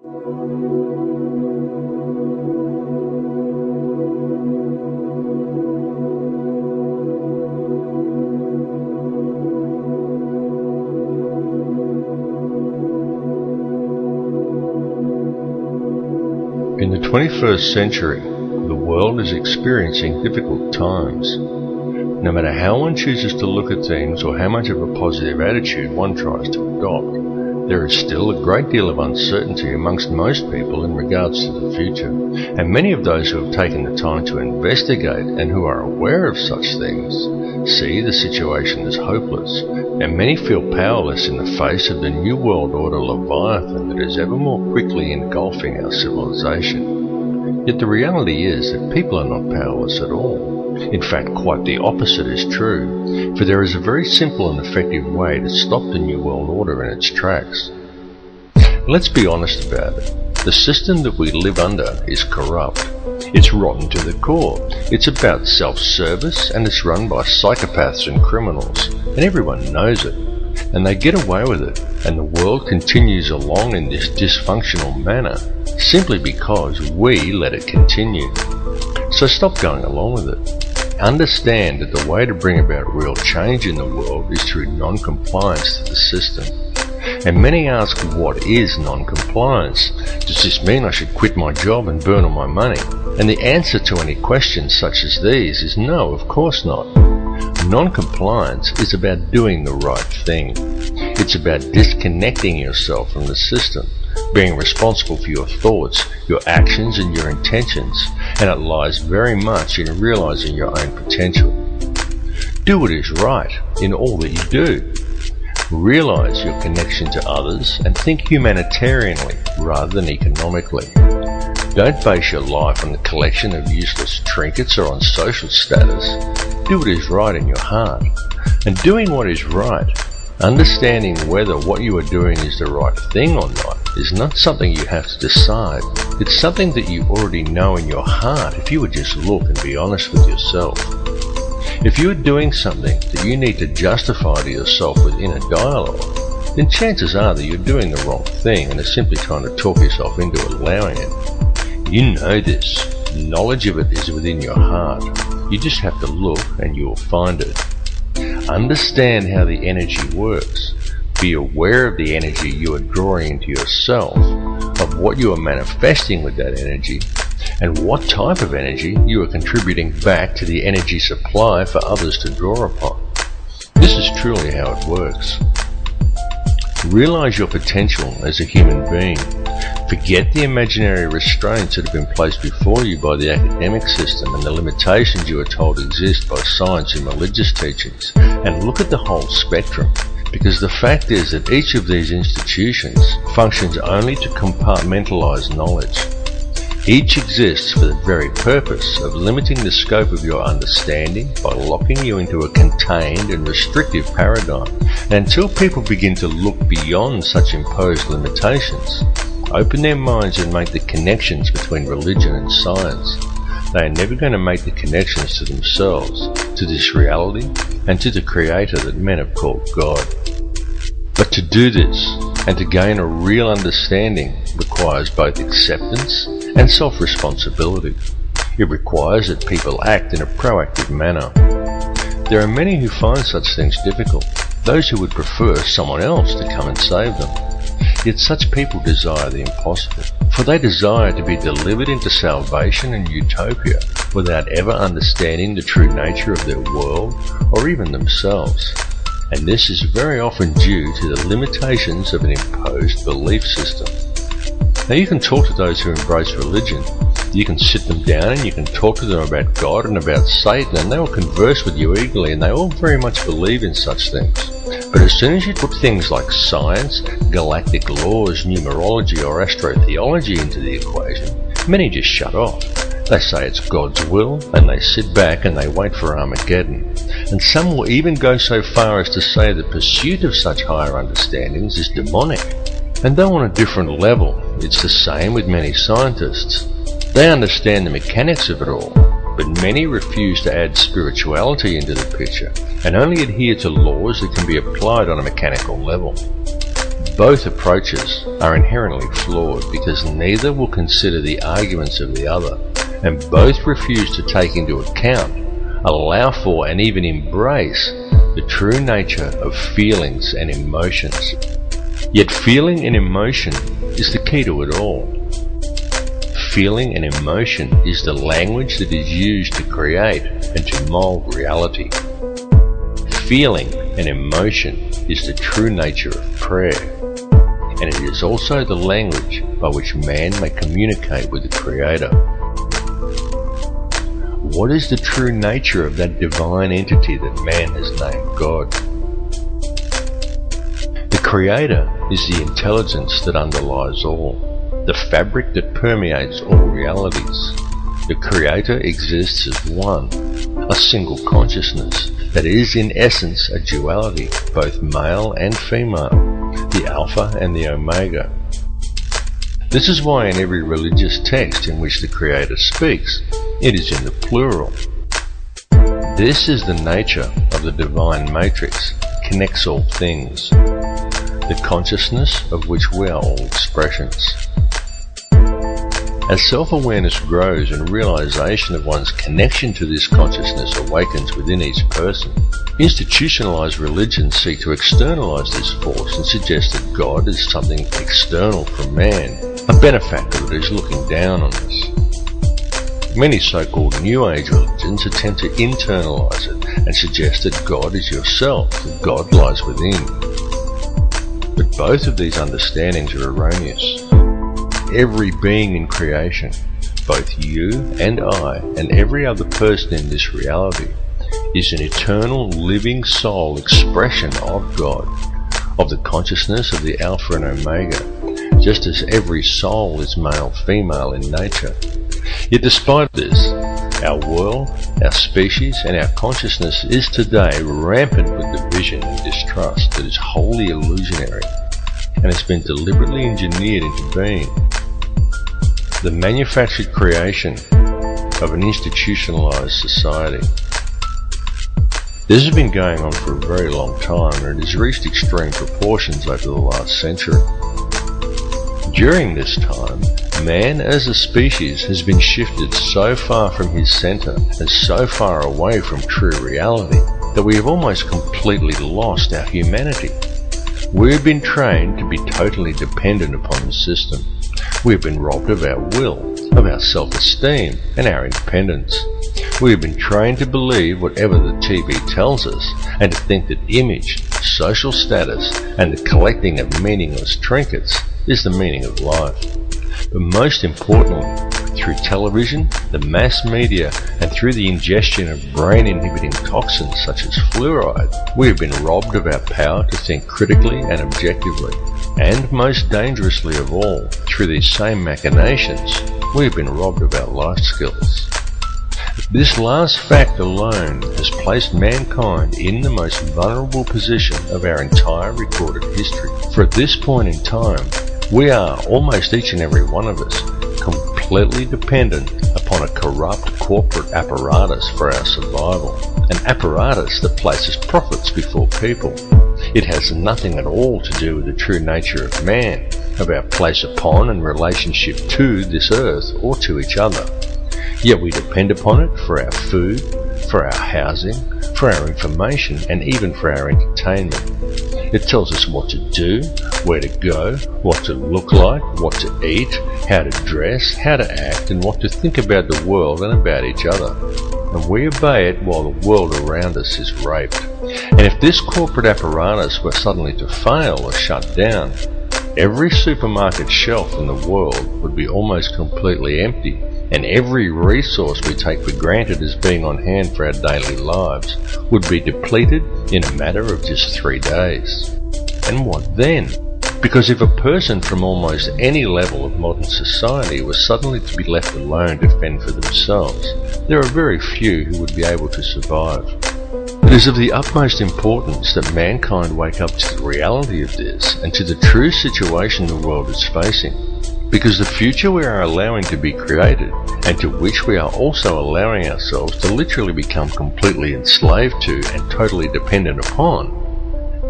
In the 21st century, the world is experiencing difficult times. No matter how one chooses to look at things or how much of a positive attitude one tries to adopt, there is still a great deal of uncertainty amongst most people in regards to the future, and many of those who have taken the time to investigate and who are aware of such things see the situation as hopeless, and many feel powerless in the face of the New World Order Leviathan that is ever more quickly engulfing our civilization. Yet the reality is that people are not powerless at all. In fact, quite the opposite is true, for there is a very simple and effective way to stop the New World Order in its tracks. Let's be honest about it. The system that we live under is corrupt. It's rotten to the core. It's about self-service, and it's run by psychopaths and criminals, and everyone knows it. And they get away with it, and the world continues along in this dysfunctional manner, simply because we let it continue. So stop going along with it. Understand that the way to bring about real change in the world is through non-compliance to the system. And many ask, what is non-compliance? Does this mean I should quit my job and burn all my money? And the answer to any questions such as these is no, of course not. Non-compliance is about doing the right thing. It's about disconnecting yourself from the system, being responsible for your thoughts, your actions and your intentions, and it lies very much in realizing your own potential. Do what is right in all that you do. Realize your connection to others and think humanitarianly rather than economically. Don't base your life on the collection of useless trinkets or on social status. Do what is right in your heart. And doing what is right, understanding whether what you are doing is the right thing or not, is not something you have to decide. It's something that you already know in your heart if you would just look and be honest with yourself. If you are doing something that you need to justify to yourself with inner dialogue, then chances are that you're doing the wrong thing and are simply trying to talk yourself into allowing it. You know this. Knowledge of it is within your heart. You just have to look and you will find it. Understand how the energy works. Be aware of the energy you are drawing into yourself, of what you are manifesting with that energy, and what type of energy you are contributing back to the energy supply for others to draw upon. This is truly how it works. Realize your potential as a human being. Forget the imaginary restraints that have been placed before you by the academic system and the limitations you are told exist by science and religious teachings, and look at the whole spectrum. Because the fact is that each of these institutions functions only to compartmentalize knowledge. Each exists for the very purpose of limiting the scope of your understanding by locking you into a contained and restrictive paradigm. And until people begin to look beyond such imposed limitations, open their minds and make the connections between religion and science, they are never going to make the connections to themselves, to this reality, and to the Creator that men have called God. But to do this, and to gain a real understanding, requires both acceptance and self-responsibility. It requires that people act in a proactive manner. There are many who find such things difficult, those who would prefer someone else to come and save them. Yet such people desire the impossible, for they desire to be delivered into salvation and utopia without ever understanding the true nature of their world or even themselves. And this is very often due to the limitations of an imposed belief system. Now you can talk to those who embrace religion. You can sit them down and you can talk to them about God and about Satan, and they will converse with you eagerly, and they all very much believe in such things. But as soon as you put things like science, galactic laws, numerology or astrotheology into the equation, many just shut off. They say it's God's will, and they sit back and they wait for Armageddon. And some will even go so far as to say the pursuit of such higher understandings is demonic. And though on a different level, it's the same with many scientists. They understand the mechanics of it all, but many refuse to add spirituality into the picture and only adhere to laws that can be applied on a mechanical level. Both are approaches are inherently flawed because neither will consider the arguments of the other, and both refuse to take into account, allow for, and even embrace the true nature of feelings and emotions. Yet feeling and emotion is the key to it all. Feeling and emotion is the language that is used to create and to mold reality. Feeling and emotion is the true nature of prayer, and it is also the language by which man may communicate with the Creator. What is the true nature of that divine entity that man has named God? The Creator is the intelligence that underlies all, the fabric that permeates all realities. The Creator exists as one, a single consciousness that is in essence a duality, both male and female, the Alpha and the Omega. This is why in every religious text in which the Creator speaks, it is in the plural. This is the nature of the divine matrix, connects all things, the consciousness of which we are all expressions. As self-awareness grows and realization of one's connection to this consciousness awakens within each person, institutionalized religions seek to externalize this force and suggest that God is something external from man, a benefactor that is looking down on us. Many so-called New Age religions attempt to internalize it and suggest that God is yourself, that God lies within. But both of these understandings are erroneous. Every being in creation, both you and I and every other person in this reality, is an eternal living soul expression of God, of the consciousness of the Alpha and Omega, just as every soul is male-female in nature. Yet despite this, our world, our species and our consciousness is today rampant with division and distrust that is wholly illusionary and has been deliberately engineered into being. The manufactured creation of an institutionalized society. This has been going on for a very long time, and it has reached extreme proportions over the last century. During this time, man as a species has been shifted so far from his center and so far away from true reality that we have almost completely lost our humanity. We have been trained to be totally dependent upon the system. We have been robbed of our will, of our self-esteem and our independence. We have been trained to believe whatever the TV tells us and to think that image, social status and the collecting of meaningless trinkets is the meaning of life. But most importantly, through television, the mass media and through the ingestion of brain-inhibiting toxins such as fluoride, we have been robbed of our power to think critically and objectively. And most dangerously of all, through these same machinations, we have been robbed of our life skills. This last fact alone has placed mankind in the most vulnerable position of our entire recorded history. For at this point in time, we are, almost each and every one of us, completely dependent upon a corrupt corporate apparatus for our survival. An apparatus that places profits before people. It has nothing at all to do with the true nature of man, of our place upon and relationship to this earth or to each other. Yet we depend upon it for our food, for our housing, for our information, and even for our entertainment. It tells us what to do, where to go, what to look like, what to eat, how to dress, how to act, and what to think about the world and about each other. And we obey it while the world around us is raped. And if this corporate apparatus were suddenly to fail or shut down, every supermarket shelf in the world would be almost completely empty, and every resource we take for granted as being on hand for our daily lives would be depleted in a matter of just 3 days. And what then? Because if a person from almost any level of modern society was suddenly to be left alone to fend for themselves, there are very few who would be able to survive. It is of the utmost importance that mankind wake up to the reality of this and to the true situation the world is facing. Because the future we are allowing to be created, and to which we are also allowing ourselves to literally become completely enslaved to and totally dependent upon,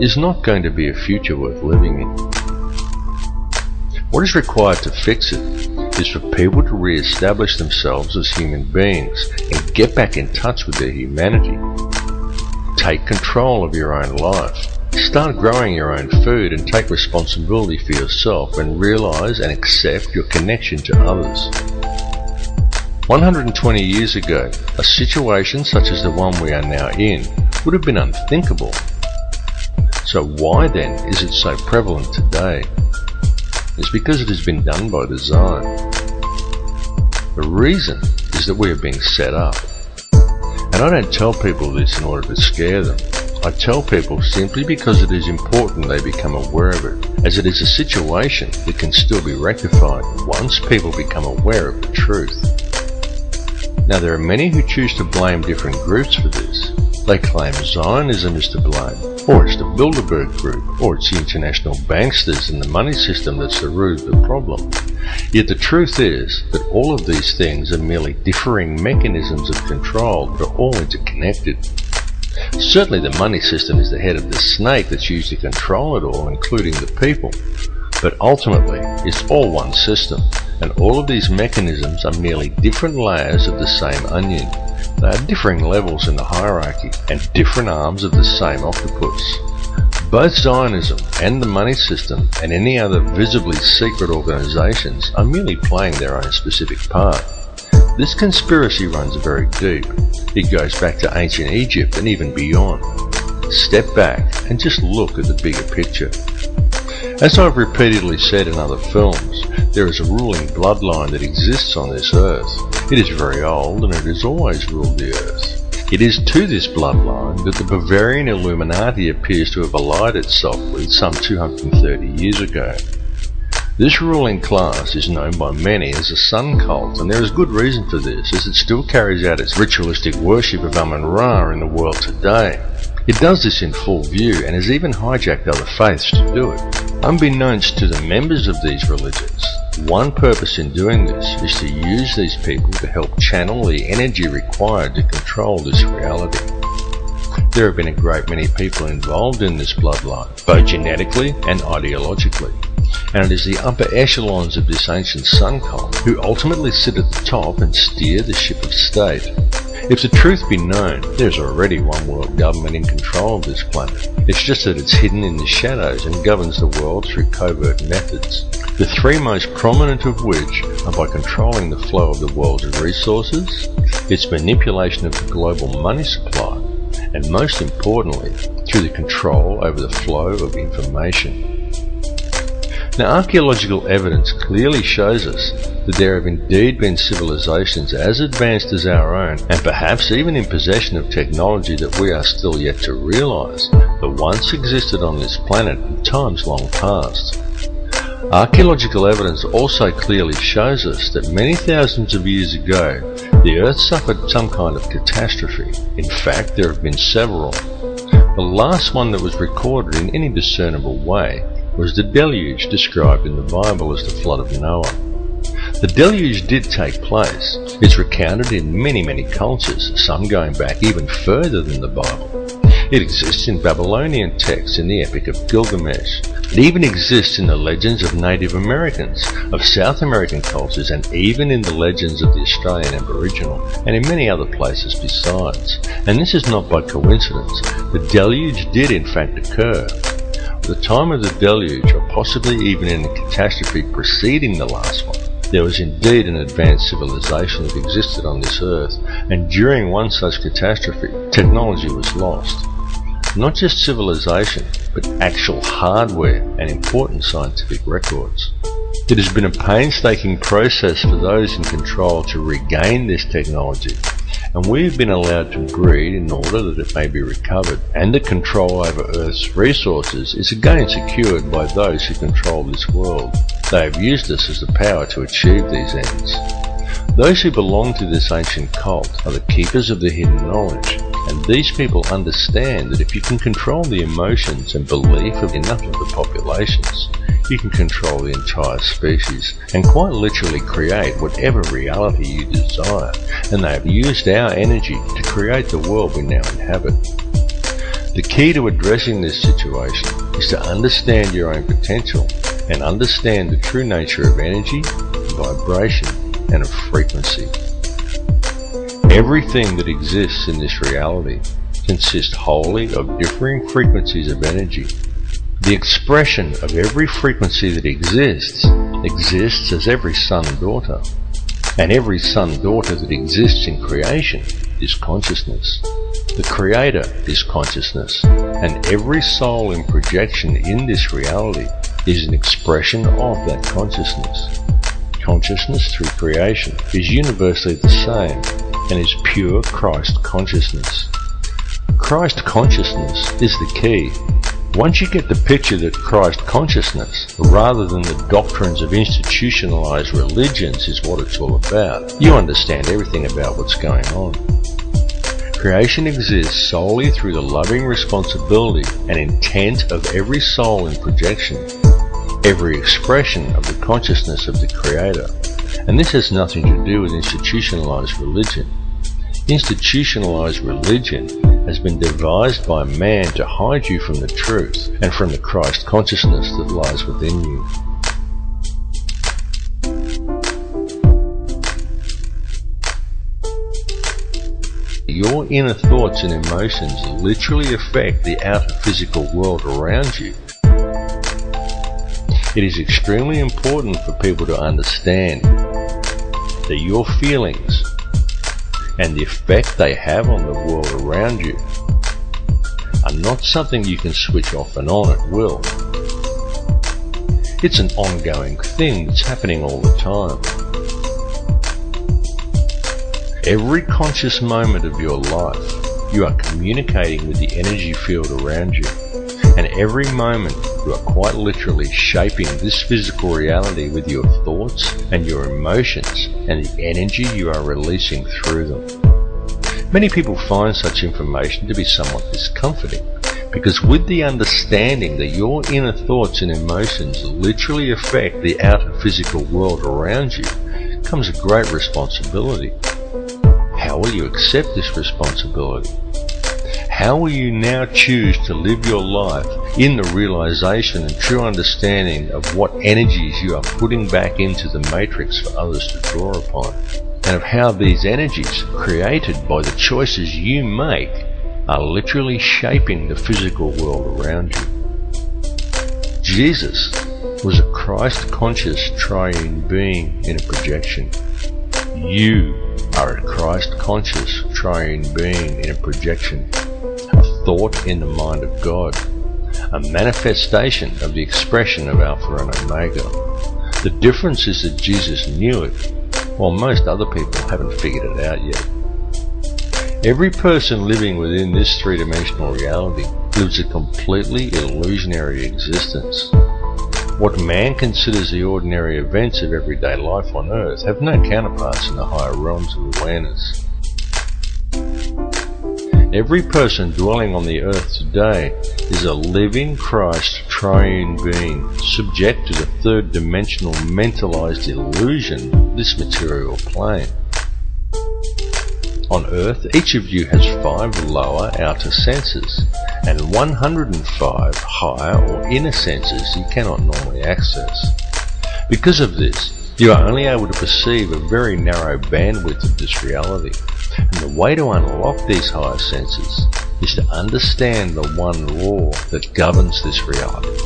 is not going to be a future worth living in. What is required to fix it is for people to re-establish themselves as human beings and get back in touch with their humanity. Take control of your own life. Start growing your own food and take responsibility for yourself and realize and accept your connection to others. 120 years ago, a situation such as the one we are now in would have been unthinkable. So why then is it so prevalent today? It's because it has been done by design. The reason is that we are being set up. And I don't tell people this in order to scare them. I tell people simply because it is important they become aware of it, as it is a situation that can still be rectified once people become aware of the truth. Now there are many who choose to blame different groups for this. They claim Zionism is to blame, or it's the Bilderberg Group, or it's the international banksters and the money system that's the root of the problem. Yet the truth is that all of these things are merely differing mechanisms of control that are all interconnected. Certainly the money system is the head of the snake that's used to control it all, including the people. But ultimately, it's all one system, and all of these mechanisms are merely different layers of the same onion. They are differing levels in the hierarchy, and different arms of the same octopus. Both Zionism and the money system and any other visibly secret organizations are merely playing their own specific part. This conspiracy runs very deep. It goes back to ancient Egypt and even beyond. Step back and just look at the bigger picture. As I've repeatedly said in other films, there is a ruling bloodline that exists on this earth. It is very old and it has always ruled the earth. It is to this bloodline that the Bavarian Illuminati appears to have allied itself with some 230 years ago. This ruling class is known by many as the Sun Cult, and there is good reason for this, as it still carries out its ritualistic worship of Amun-Ra in the world today. It does this in full view and has even hijacked other faiths to do it. Unbeknownst to the members of these religions, one purpose in doing this is to use these people to help channel the energy required to control this reality. There have been a great many people involved in this bloodline, both genetically and ideologically. And it is the upper echelons of this ancient sun cult who ultimately sit at the top and steer the ship of state. If the truth be known, there's already one world government in control of this planet. It's just that it's hidden in the shadows and governs the world through covert methods. The three most prominent of which are by controlling the flow of the world's resources, its manipulation of the global money supply, and most importantly, through the control over the flow of information. Now, archaeological evidence clearly shows us that there have indeed been civilizations as advanced as our own, and perhaps even in possession of technology that we are still yet to realize, that once existed on this planet in times long past. Archaeological evidence also clearly shows us that many thousands of years ago, the Earth suffered some kind of catastrophe. In fact, there have been several. The last one that was recorded in any discernible way was the deluge described in the Bible as the flood of Noah. The deluge did take place. It's recounted in many cultures, some going back even further than the Bible. It exists in Babylonian texts in the Epic of Gilgamesh. It even exists in the legends of Native Americans, of South American cultures, and even in the legends of the Australian Aboriginal, and in many other places besides. And this is not by coincidence. The deluge did in fact occur. At the time of the deluge, or possibly even in the catastrophe preceding the last one, there was indeed an advanced civilization that existed on this earth, and during one such catastrophe, technology was lost. Not just civilization, but actual hardware and important scientific records. It has been a painstaking process for those in control to regain this technology, and we have been allowed to breed in order that it may be recovered, and the control over Earth's resources is again secured by those who control this world. They have used us as the power to achieve these ends. Those who belong to this ancient cult are the keepers of the hidden knowledge, and these people understand that if you can control the emotions and belief of enough of the populations, you can control the entire species and quite literally create whatever reality you desire, and they have used our energy to create the world we now inhabit. The key to addressing this situation is to understand your own potential and understand the true nature of energy, vibration, and of frequency. Everything that exists in this reality consists wholly of differing frequencies of energy. The expression of every frequency that exists as every son-daughter, and every son-daughter that exists in creation is consciousness. The Creator is consciousness, and every soul in projection in this reality is an expression of that consciousness. Consciousness through creation is universally the same and is pure Christ consciousness. Christ consciousness is the key. Once you get the picture that Christ consciousness, rather than the doctrines of institutionalized religions, is what it's all about, you understand everything about what's going on. Creation exists solely through the loving responsibility and intent of every soul in projection, every expression of the consciousness of the Creator. And this has nothing to do with institutionalized religion. Institutionalized religion has been devised by man to hide you from the truth and from the Christ consciousness that lies within you. Your inner thoughts and emotions literally affect the outer physical world around you. It is extremely important for people to understand that your feelings and the effect they have on the world around you are not something you can switch off and on at will. It's an ongoing thing that's happening all the time. Every conscious moment of your life, you are communicating with the energy field around you, and every moment you are quite literally shaping this physical reality with your thoughts and your emotions and the energy you are releasing through them. Many people find such information to be somewhat discomforting, because with the understanding that your inner thoughts and emotions literally affect the outer physical world around you comes a great responsibility. How will you accept this responsibility? How will you now choose to live your life in the realization and true understanding of what energies you are putting back into the matrix for others to draw upon, and of how these energies, created by the choices you make, are literally shaping the physical world around you? Jesus was a Christ-conscious triune being in a projection. You are a Christ-conscious triune being in a projection, a thought in the mind of God, a manifestation of the expression of Alpha and Omega. The difference is that Jesus knew it, while most other people haven't figured it out yet. Every person living within this three-dimensional reality lives a completely illusionary existence. What man considers the ordinary events of everyday life on Earth have no counterparts in the higher realms of awareness. Every person dwelling on the Earth today is a living Christ triune being, subject to the third-dimensional mentalized illusion of this material plane. On Earth, each of you has 5 lower outer senses, and 105 higher or inner senses you cannot normally access. Because of this, you are only able to perceive a very narrow bandwidth of this reality, and the way to unlock these higher senses is to understand the one law that governs this reality.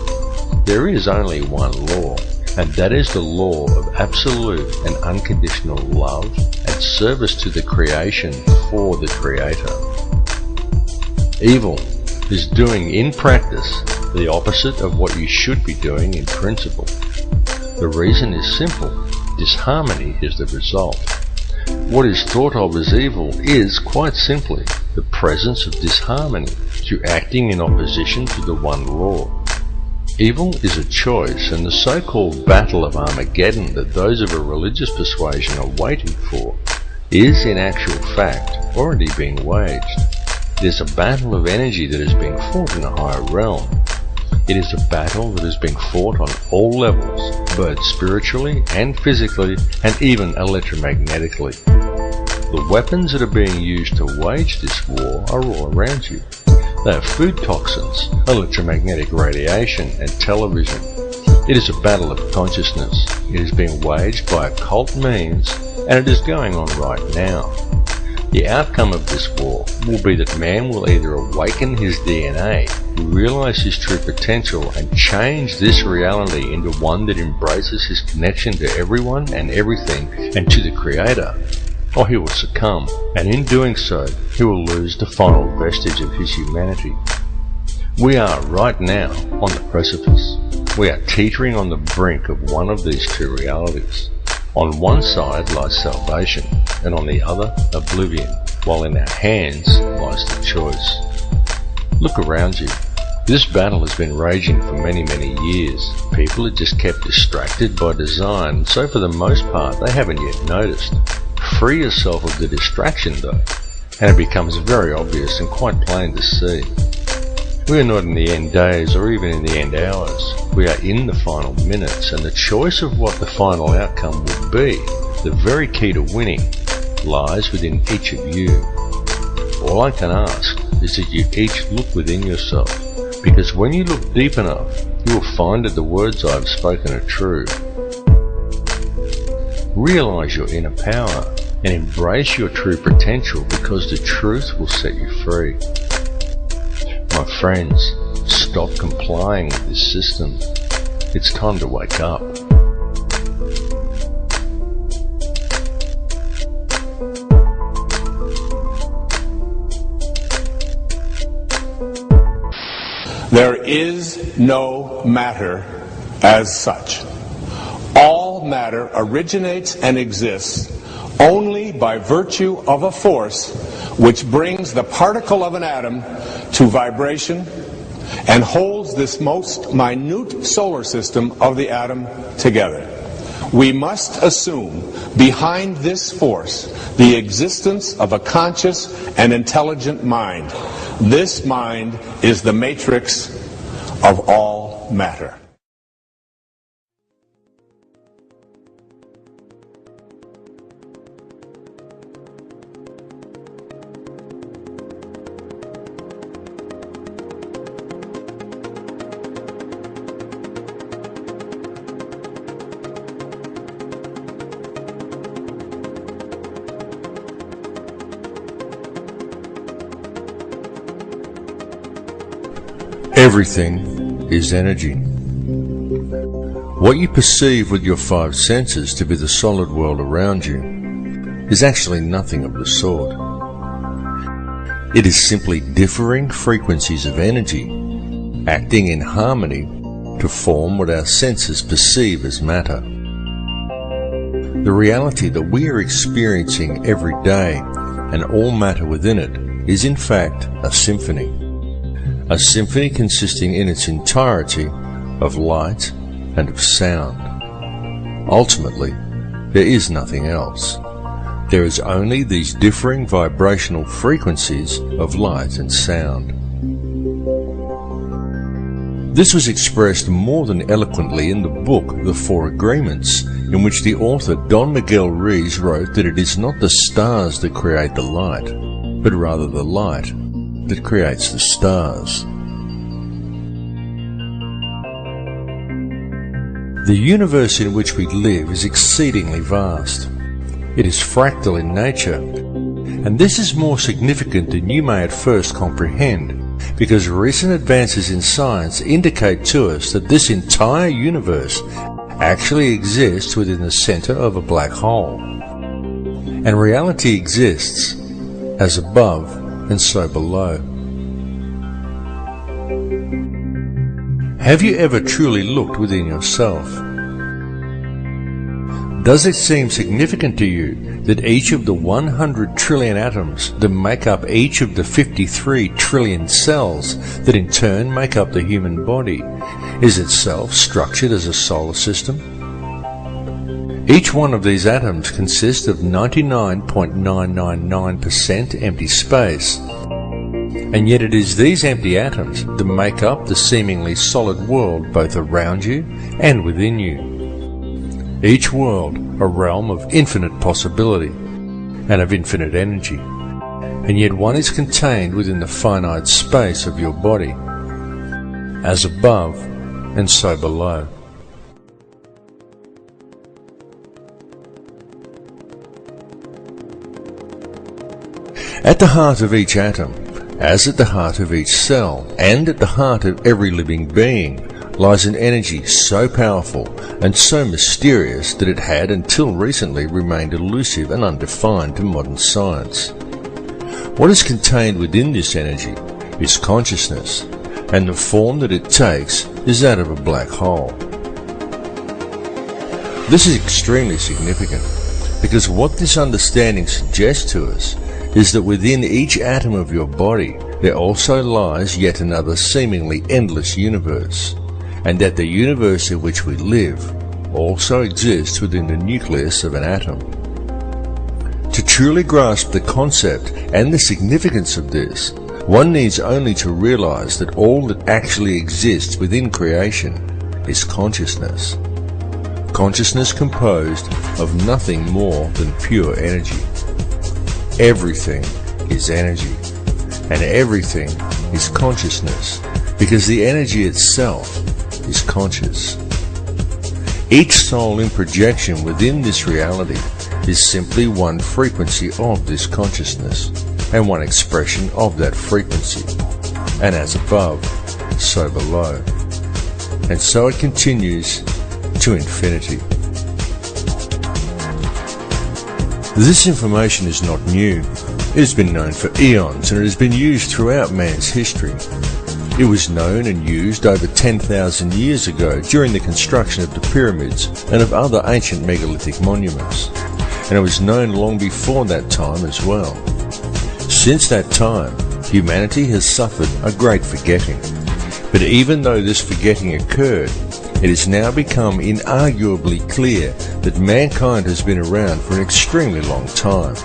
There is only one law, and that is the law of absolute and unconditional love and service to the creation for the Creator. Evil is doing in practice the opposite of what you should be doing in principle. The reason is simple. Disharmony is the result. What is thought of as evil is, quite simply, the presence of disharmony through acting in opposition to the one law. Evil is a choice, and the so-called Battle of Armageddon that those of a religious persuasion are waiting for is, in actual fact, already being waged. It is a battle of energy that is being fought in a higher realm. It is a battle that is being fought on all levels, both spiritually and physically, and even electromagnetically. The weapons that are being used to wage this war are all around you. They are food toxins, electromagnetic radiation, and television. It is a battle of consciousness. It is being waged by occult means, and it is going on right now. The outcome of this war will be that man will either awaken his DNA, realize his true potential, and change this reality into one that embraces his connection to everyone and everything and to the Creator, or he will succumb, and in doing so, he will lose the final vestige of his humanity. We are right now on the precipice. We are teetering on the brink of one of these two realities. On one side lies salvation, and on the other, oblivion, while in our hands lies the choice. Look around you. This battle has been raging for many, many years. People are just kept distracted by design, so for the most part they haven't yet noticed. Free yourself of the distraction though, and it becomes very obvious and quite plain to see. We are not in the end days or even in the end hours. We are in the final minutes, and the choice of what the final outcome will be, the very key to winning, lies within each of you. All I can ask is that you each look within yourself, because when you look deep enough, you will find that the words I have spoken are true. Realize your inner power and embrace your true potential, because the truth will set you free. My friends, stop complying with this system. It's time to wake up. There is no matter as such. All matter originates and exists only by virtue of a force which brings the particle of an atom to vibration and holds this most minute solar system of the atom together. We must assume behind this force the existence of a conscious and intelligent mind. This mind is the matrix of all matter. Everything is energy. What you perceive with your five senses to be the solid world around you is actually nothing of the sort. It is simply differing frequencies of energy acting in harmony to form what our senses perceive as matter. The reality that we are experiencing every day and all matter within it is in fact a symphony. A symphony consisting in its entirety of light and of sound. Ultimately, there is nothing else. There is only these differing vibrational frequencies of light and sound. This was expressed more than eloquently in the book The Four Agreements, in which the author Don Miguel Ruiz wrote that it is not the stars that create the light, but rather the light that creates the stars. The universe in which we live is exceedingly vast. It is fractal in nature, and this is more significant than you may at first comprehend, because recent advances in science indicate to us that this entire universe actually exists within the center of a black hole. And reality exists as above and so below. Have you ever truly looked within yourself? Does it seem significant to you that each of the 100 trillion atoms that make up each of the 53 trillion cells that in turn make up the human body is itself structured as a solar system? Each one of these atoms consists of 99.999% empty space, and yet it is these empty atoms that make up the seemingly solid world both around you and within you. Each world a realm of infinite possibility and of infinite energy, and yet one is contained within the finite space of your body, as above and so below. At the heart of each atom, as at the heart of each cell, and at the heart of every living being, lies an energy so powerful and so mysterious that it had until recently remained elusive and undefined to modern science. What is contained within this energy is consciousness, and the form that it takes is that of a black hole. This is extremely significant, because what this understanding suggests to us is that within each atom of your body there also lies yet another seemingly endless universe, and that the universe in which we live also exists within the nucleus of an atom. To truly grasp the concept and the significance of this, one needs only to realize that all that actually exists within creation is consciousness. Consciousness composed of nothing more than pure energy. Everything is energy, and everything is consciousness, because the energy itself is conscious. Each soul in projection within this reality is simply one frequency of this consciousness, and one expression of that frequency, and as above, so below. And so it continues to infinity. This information is not new. It has been known for eons, and it has been used throughout man's history. It was known and used over 10,000 years ago during the construction of the pyramids and of other ancient megalithic monuments, and it was known long before that time as well. Since that time, humanity has suffered a great forgetting, but even though this forgetting occurred, it has now become inarguably clear that mankind has been around for an extremely long time,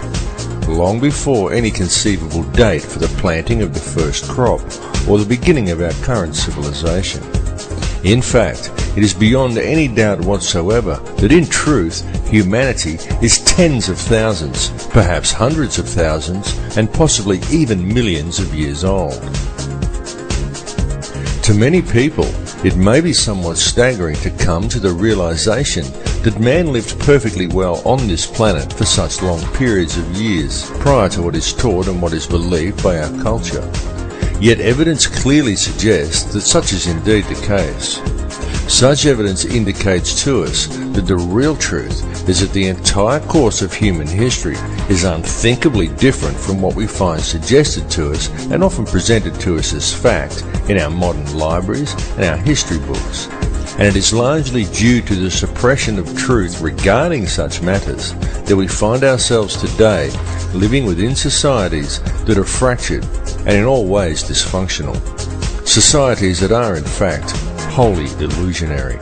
long before any conceivable date for the planting of the first crop or the beginning of our current civilization. In fact, it is beyond any doubt whatsoever that in truth, humanity is tens of thousands, perhaps hundreds of thousands, and possibly even millions of years old. To many people, it may be somewhat staggering to come to the realization that man lived perfectly well on this planet for such long periods of years prior to what is taught and what is believed by our culture. Yet evidence clearly suggests that such is indeed the case. Such evidence indicates to us that the real truth is that the entire course of human history is unthinkably different from what we find suggested to us and often presented to us as fact in our modern libraries and our history books. And it is largely due to the suppression of truth regarding such matters that we find ourselves today living within societies that are fractured and in all ways dysfunctional. Societies that are in fact wholly illusionary.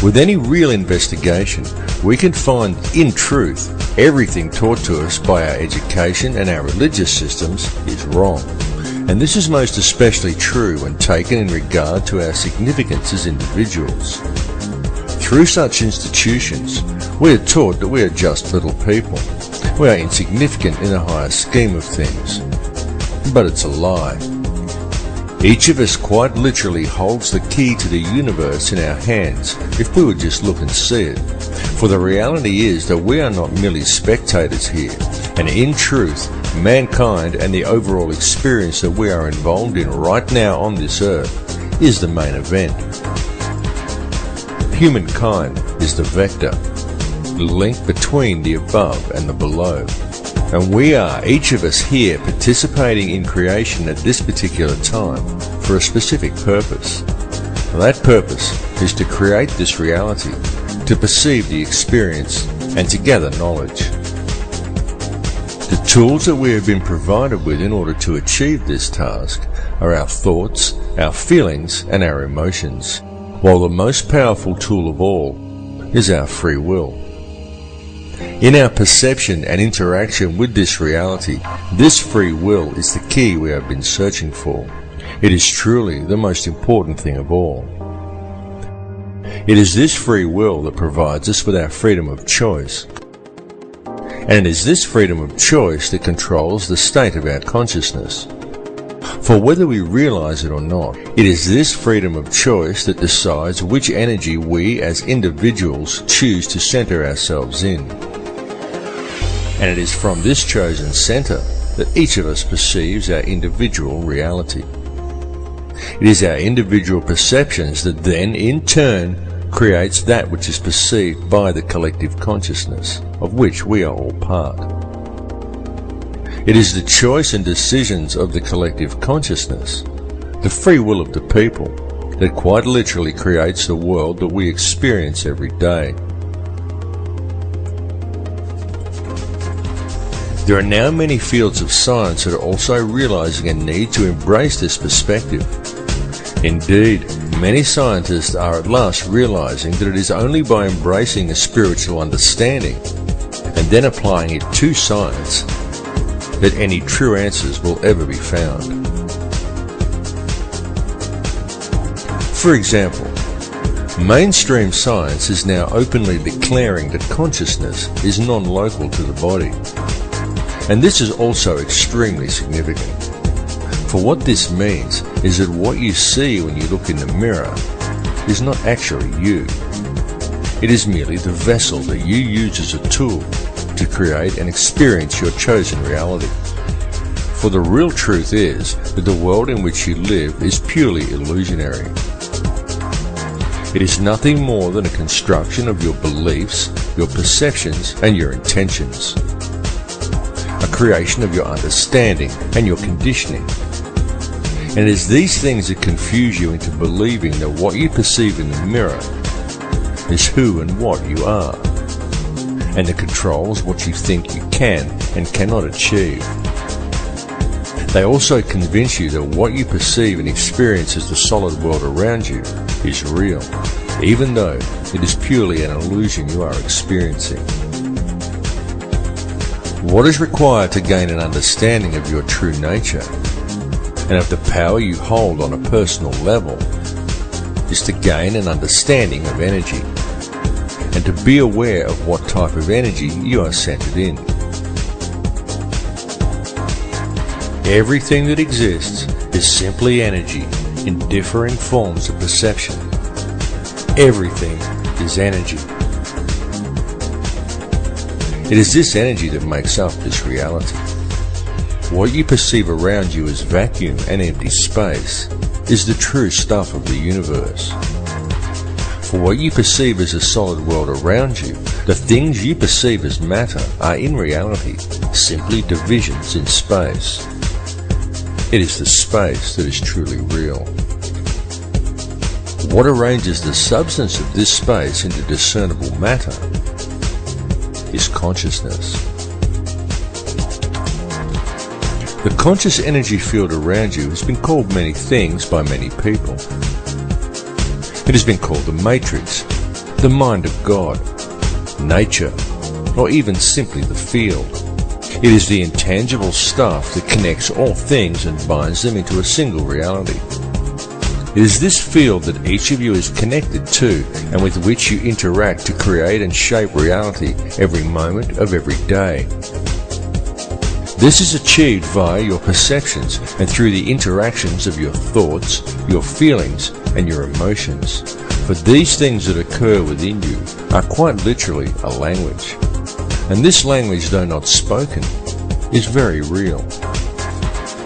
With any real investigation, we can find, in truth, everything taught to us by our education and our religious systems is wrong. And this is most especially true when taken in regard to our significance as individuals. Through such institutions, we are taught that we are just little people. We are insignificant in the higher scheme of things. But it's a lie. Each of us quite literally holds the key to the universe in our hands if we would just look and see it. For the reality is that we are not merely spectators here, and in truth, mankind and the overall experience that we are involved in right now on this earth is the main event. Humankind is the vector, the link between the above and the below. And we are, each of us here, participating in creation at this particular time for a specific purpose. That purpose is to create this reality, to perceive the experience, and to gather knowledge. The tools that we have been provided with in order to achieve this task are our thoughts, our feelings, and our emotions, while the most powerful tool of all is our free will. In our perception and interaction with this reality, this free will is the key we have been searching for. It is truly the most important thing of all. It is this free will that provides us with our freedom of choice. And it is this freedom of choice that controls the state of our consciousness. For whether we realize it or not, it is this freedom of choice that decides which energy we as individuals choose to center ourselves in. And it is from this chosen center that each of us perceives our individual reality. It is our individual perceptions that then, in turn, creates that which is perceived by the collective consciousness, of which we are all part. It is the choice and decisions of the collective consciousness, the free will of the people, that quite literally creates the world that we experience every day. There are now many fields of science that are also realizing a need to embrace this perspective. Indeed, many scientists are at last realizing that it is only by embracing a spiritual understanding and then applying it to science that any true answers will ever be found. For example, mainstream science is now openly declaring that consciousness is non-local to the body. And this is also extremely significant. For what this means is that what you see when you look in the mirror is not actually you. It is merely the vessel that you use as a tool to create and experience your chosen reality. For the real truth is that the world in which you live is purely illusionary. It is nothing more than a construction of your beliefs, your perceptions, and your intentions. A creation of your understanding and your conditioning. And it is these things that confuse you into believing that what you perceive in the mirror is who and what you are, and that controls what you think you can and cannot achieve. They also convince you that what you perceive and experience as the solid world around you is real, even though it is purely an illusion you are experiencing. What is required to gain an understanding of your true nature and of the power you hold on a personal level is to gain an understanding of energy and to be aware of what type of energy you are centered in. Everything that exists is simply energy in differing forms of perception. Everything is energy. It is this energy that makes up this reality. What you perceive around you as vacuum and empty space is the true stuff of the universe. For what you perceive as a solid world around you, the things you perceive as matter are in reality simply divisions in space. It is the space that is truly real. What arranges the substance of this space into discernible matter is consciousness. The conscious energy field around you has been called many things by many people. It has been called the matrix, the mind of God, nature, or even simply the field. It is the intangible stuff that connects all things and binds them into a single reality. It is this field that each of you is connected to and with which you interact to create and shape reality every moment of every day. This is achieved via your perceptions and through the interactions of your thoughts, your feelings, and your emotions. For these things that occur within you are quite literally a language. And this language, though not spoken, is very real.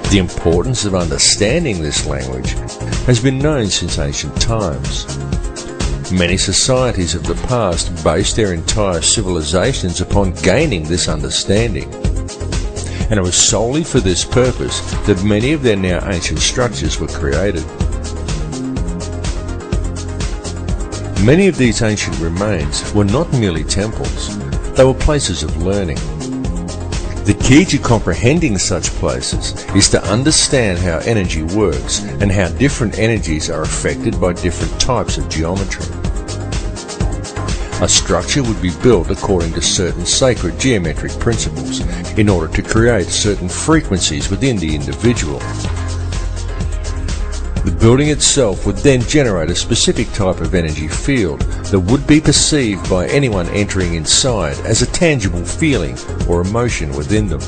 The importance of understanding this language has been known since ancient times. Many societies of the past based their entire civilizations upon gaining this understanding. And it was solely for this purpose that many of their now ancient structures were created. Many of these ancient remains were not merely temples, they were places of learning. The key to comprehending such places is to understand how energy works and how different energies are affected by different types of geometry. A structure would be built according to certain sacred geometric principles in order to create certain frequencies within the individual. The building itself would then generate a specific type of energy field that would be perceived by anyone entering inside as a tangible feeling or emotion within them.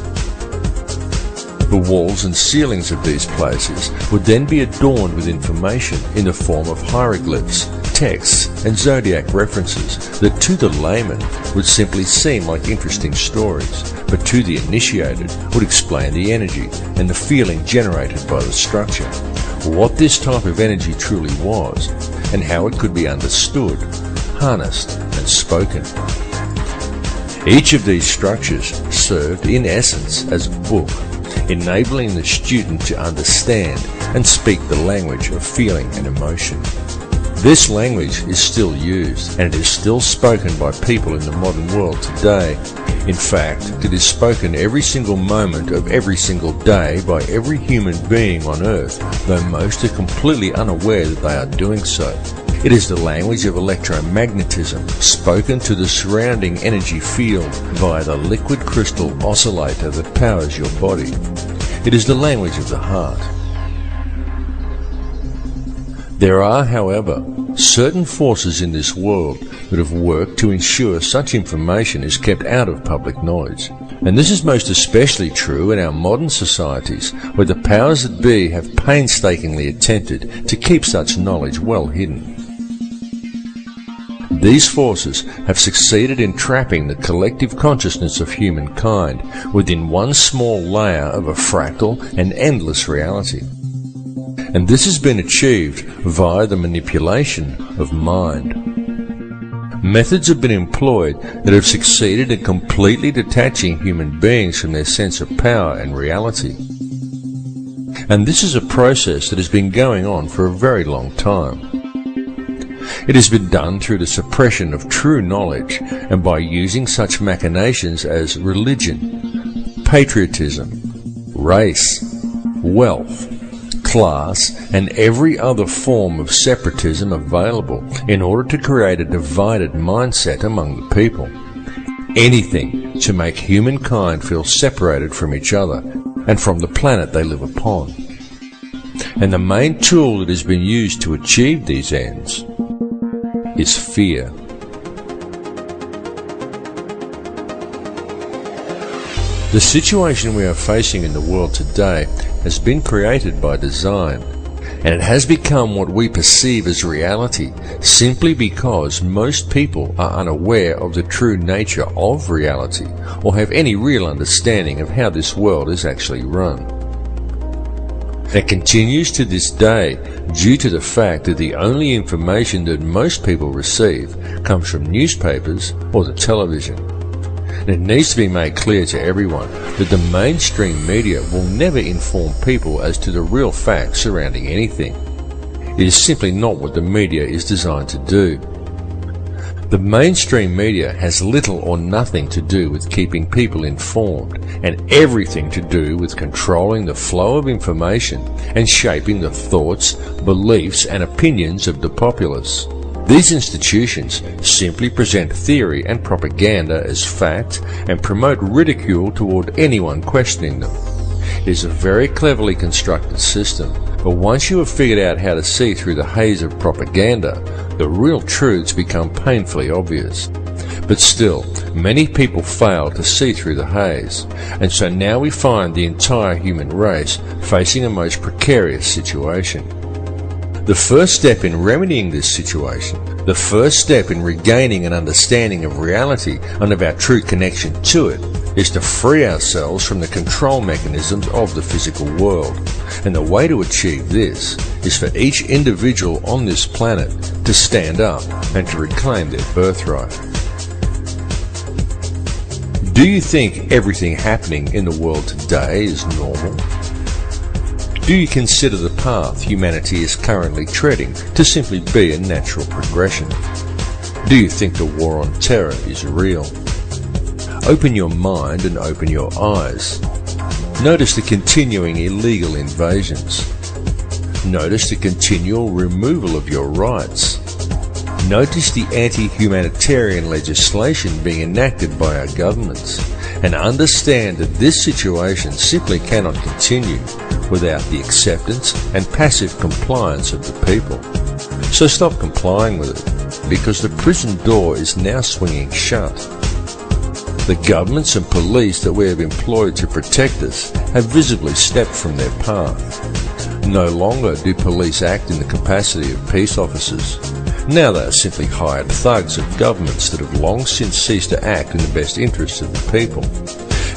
The walls and ceilings of these places would then be adorned with information in the form of hieroglyphs, texts and zodiac references that to the layman would simply seem like interesting stories, but to the initiated would explain the energy and the feeling generated by the structure, what this type of energy truly was, and how it could be understood, harnessed, and spoken. Each of these structures served in essence as a book, enabling the student to understand and speak the language of feeling and emotion. This language is still used, and it is still spoken by people in the modern world today. In fact, it is spoken every single moment of every single day by every human being on earth, though most are completely unaware that they are doing so. It is the language of electromagnetism, spoken to the surrounding energy field via the liquid crystal oscillator that powers your body. It is the language of the heart. There are, however, certain forces in this world that have worked to ensure such information is kept out of public knowledge. And this is most especially true in our modern societies, where the powers that be have painstakingly attempted to keep such knowledge well hidden. These forces have succeeded in trapping the collective consciousness of humankind within one small layer of a fractal and endless reality. And this has been achieved via the manipulation of mind. Methods have been employed that have succeeded in completely detaching human beings from their sense of power and reality. And this is a process that has been going on for a very long time. It has been done through the suppression of true knowledge and by using such machinations as religion, patriotism, race, wealth, class, and every other form of separatism available in order to create a divided mindset among the people. Anything to make humankind feel separated from each other and from the planet they live upon. And the main tool that has been used to achieve these ends is fear. The situation we are facing in the world today has been created by design, and it has become what we perceive as reality simply because most people are unaware of the true nature of reality or have any real understanding of how this world is actually run. It continues to this day due to the fact that the only information that most people receive comes from newspapers or the television. And it needs to be made clear to everyone that the mainstream media will never inform people as to the real facts surrounding anything. It is simply not what the media is designed to do. The mainstream media has little or nothing to do with keeping people informed, and everything to do with controlling the flow of information and shaping the thoughts, beliefs, and opinions of the populace. These institutions simply present theory and propaganda as fact and promote ridicule toward anyone questioning them. It is a very cleverly constructed system, but once you have figured out how to see through the haze of propaganda, the real truths become painfully obvious. But still, many people fail to see through the haze, and so now we find the entire human race facing a most precarious situation. The first step in remedying this situation, the first step in regaining an understanding of reality and of our true connection to it, is to free ourselves from the control mechanisms of the physical world. And the way to achieve this is for each individual on this planet to stand up and to reclaim their birthright. Do you think everything happening in the world today is normal? Do you consider the path humanity is currently treading to simply be a natural progression? Do you think the war on terror is real? Open your mind and open your eyes. Notice the continuing illegal invasions. Notice the continual removal of your rights. Notice the anti-humanitarian legislation being enacted by our governments, and understand that this situation simply cannot continue without the acceptance and passive compliance of the people. So stop complying with it, because the prison door is now swinging shut. The governments and police that we have employed to protect us have visibly stepped from their path. No longer do police act in the capacity of peace officers. Now they are simply hired thugs of governments that have long since ceased to act in the best interests of the people.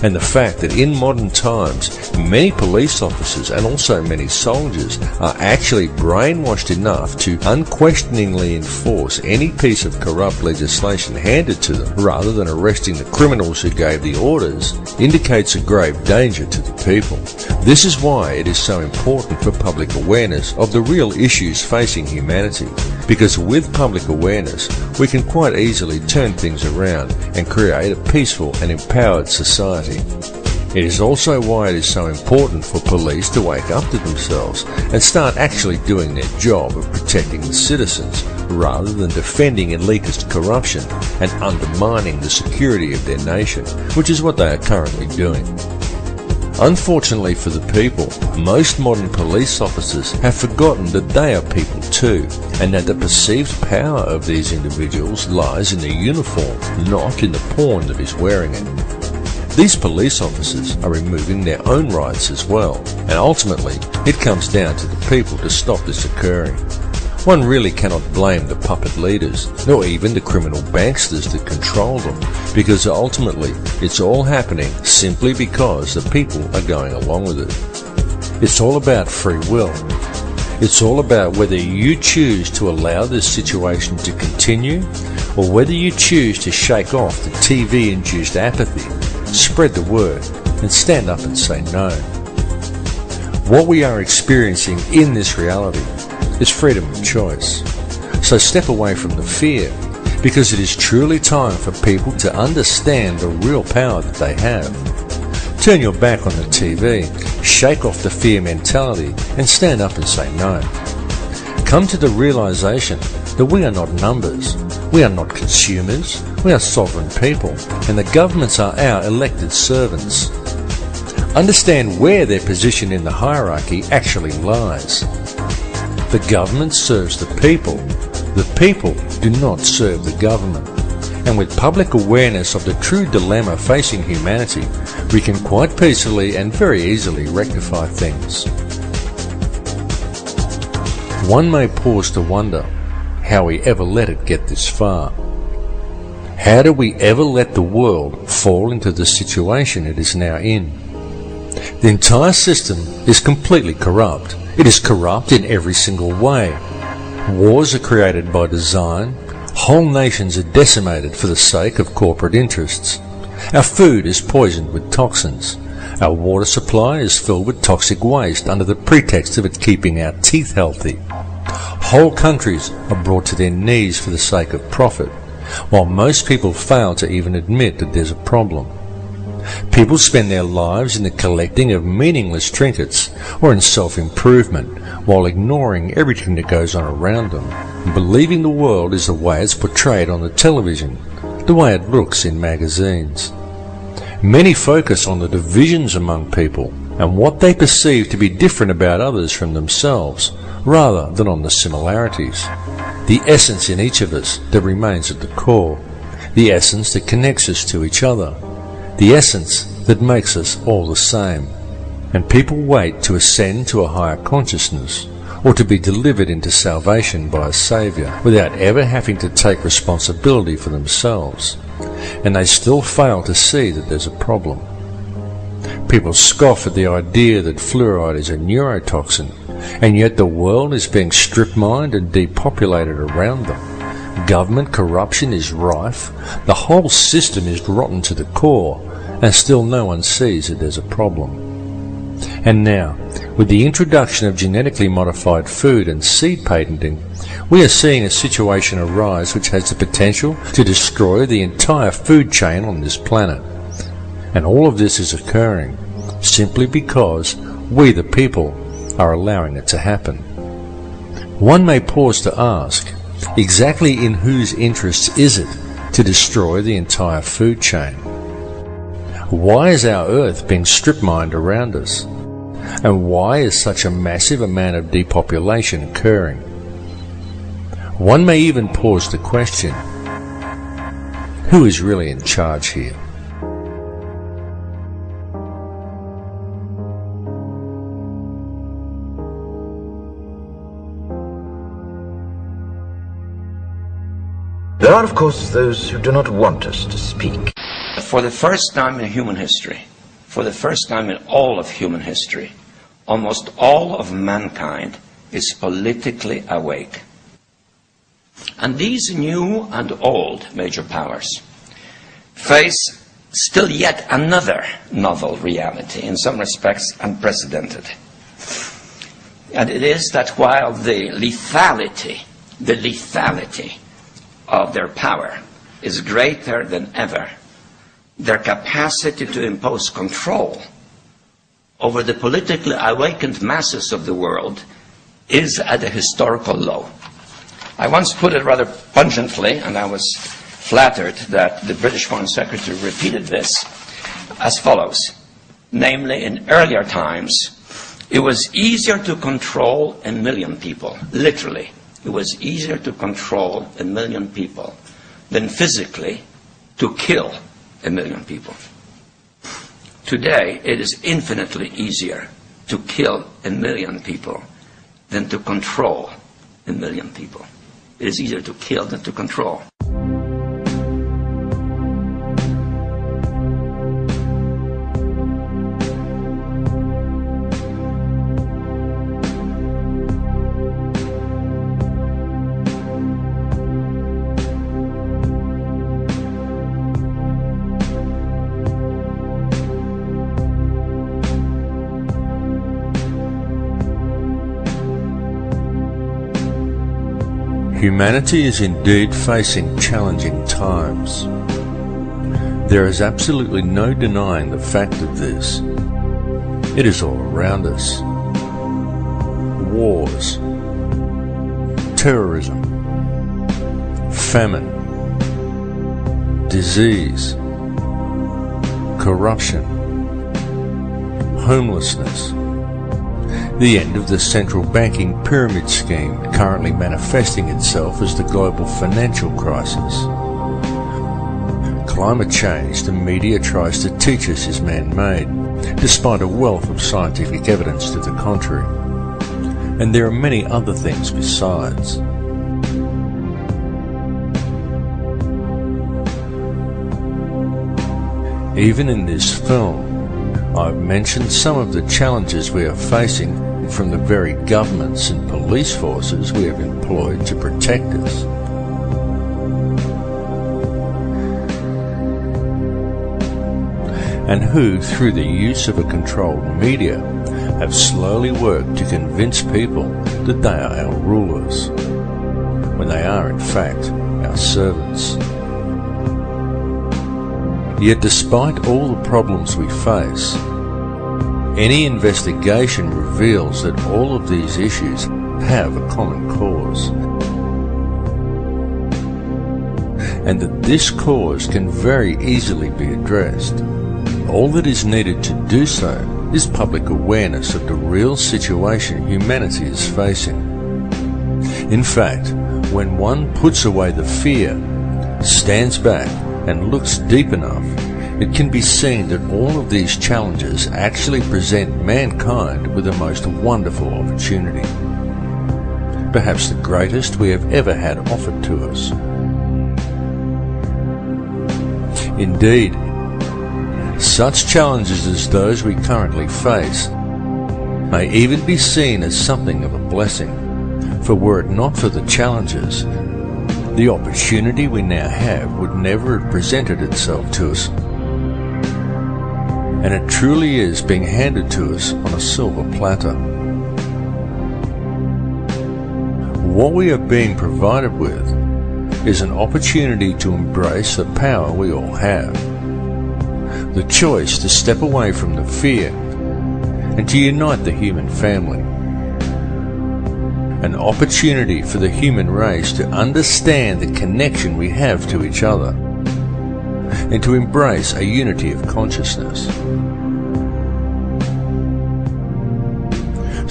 And the fact that in modern times many police officers and also many soldiers are actually brainwashed enough to unquestioningly enforce any piece of corrupt legislation handed to them rather than arresting the criminals who gave the orders indicates a grave danger to the people. This is why it is so important for public awareness of the real issues facing humanity, because with public awareness we can quite easily turn things around and create a peaceful and empowered society. It is also why it is so important for police to wake up to themselves and start actually doing their job of protecting the citizens rather than defending elitist corruption and undermining the security of their nation, which is what they are currently doing. Unfortunately for the people, most modern police officers have forgotten that they are people too, and that the perceived power of these individuals lies in the uniform, not in the pawn that is wearing it. These police officers are removing their own rights as well, and ultimately it comes down to the people to stop this occurring. One really cannot blame the puppet leaders, nor even the criminal banksters that control them, because ultimately it's all happening simply because the people are going along with it. It's all about free will. It's all about whether you choose to allow this situation to continue, or whether you choose to shake off the TV-induced apathy, spread the word, and stand up and say no. What we are experiencing in this reality is freedom of choice. So step away from the fear, because it is truly time for people to understand the real power that they have. Turn your back on the TV, shake off the fear mentality, and stand up and say no. Come to the realization that we are not numbers, we are not consumers, we are sovereign people, and the governments are our elected servants. Understand where their position in the hierarchy actually lies. The government serves the people do not serve the government. And with public awareness of the true dilemma facing humanity, we can quite peacefully and very easily rectify things. One may pause to wonder how we ever let it get this far. How do we ever let the world fall into the situation it is now in? The entire system is completely corrupt. It is corrupt in every single way. Wars are created by design. Whole nations are decimated for the sake of corporate interests. Our food is poisoned with toxins. Our water supply is filled with toxic waste under the pretext of it keeping our teeth healthy. Whole countries are brought to their knees for the sake of profit, while most people fail to even admit that there's a problem. People spend their lives in the collecting of meaningless trinkets or in self-improvement, while ignoring everything that goes on around them, and believing the world is the way it's portrayed on the television, the way it looks in magazines. Many focus on the divisions among people and what they perceive to be different about others from themselves, rather than on the similarities. The essence in each of us that remains at the core, the essence that connects us to each other, the essence that makes us all the same. And people wait to ascend to a higher consciousness, or to be delivered into salvation by a Saviour, without ever having to take responsibility for themselves. And they still fail to see that there's a problem. People scoff at the idea that fluoride is a neurotoxin, and yet the world is being strip-mined and depopulated around them. Government corruption is rife, the whole system is rotten to the core, and still no one sees that there's a problem. And now, with the introduction of genetically modified food and seed patenting, we are seeing a situation arise which has the potential to destroy the entire food chain on this planet. And all of this is occurring simply because we, the people, are allowing it to happen. One may pause to ask, exactly in whose interests is it to destroy the entire food chain? Why is our earth being strip-mined around us? And why is such a massive amount of depopulation occurring? One may even pause to question, who is really in charge here? There are, of course, those who do not want us to speak. For the first time in human history, for the first time in all of human history, almost all of mankind is politically awake. And these new and old major powers face still yet another novel reality, in some respects unprecedented. And it is that while the lethality of their power is greater than ever, their capacity to impose control over the politically awakened masses of the world is at a historical low. I once put it rather pungently, and I was flattered that the British Foreign Secretary repeated this, as follows. Namely, in earlier times, it was easier to control 1 million people, literally. It was easier to control 1 million people than physically to kill 1 million people. Today, it is infinitely easier to kill 1 million people than to control 1 million people. It is easier to kill than to control. Humanity is indeed facing challenging times. There is absolutely no denying the fact of this. It is all around us. Wars, terrorism, famine, disease, corruption, homelessness, the end of the central banking pyramid scheme currently manifesting itself as the global financial crisis. Climate change the media tries to teach us is man-made, despite a wealth of scientific evidence to the contrary. And there are many other things besides. Even in this film, I've mentioned some of the challenges we are facing from the very governments and police forces we have employed to protect us. And who, through the use of a controlled media, have slowly worked to convince people that they are our rulers, when they are in fact our servants. Yet despite all the problems we face, any investigation reveals that all of these issues have a common cause, and that this cause can very easily be addressed. All that is needed to do so is public awareness of the real situation humanity is facing. In fact, when one puts away the fear, stands back and looks deep enough, it can be seen that all of these challenges actually present mankind with the most wonderful opportunity. Perhaps the greatest we have ever had offered to us. Indeed, such challenges as those we currently face may even be seen as something of a blessing, for were it not for the challenges, the opportunity we now have would never have presented itself to us. And it truly is being handed to us on a silver platter. What we are being provided with is an opportunity to embrace the power we all have. The choice to step away from the fear and to unite the human family. An opportunity for the human race to understand the connection we have to each other, and to embrace a unity of consciousness.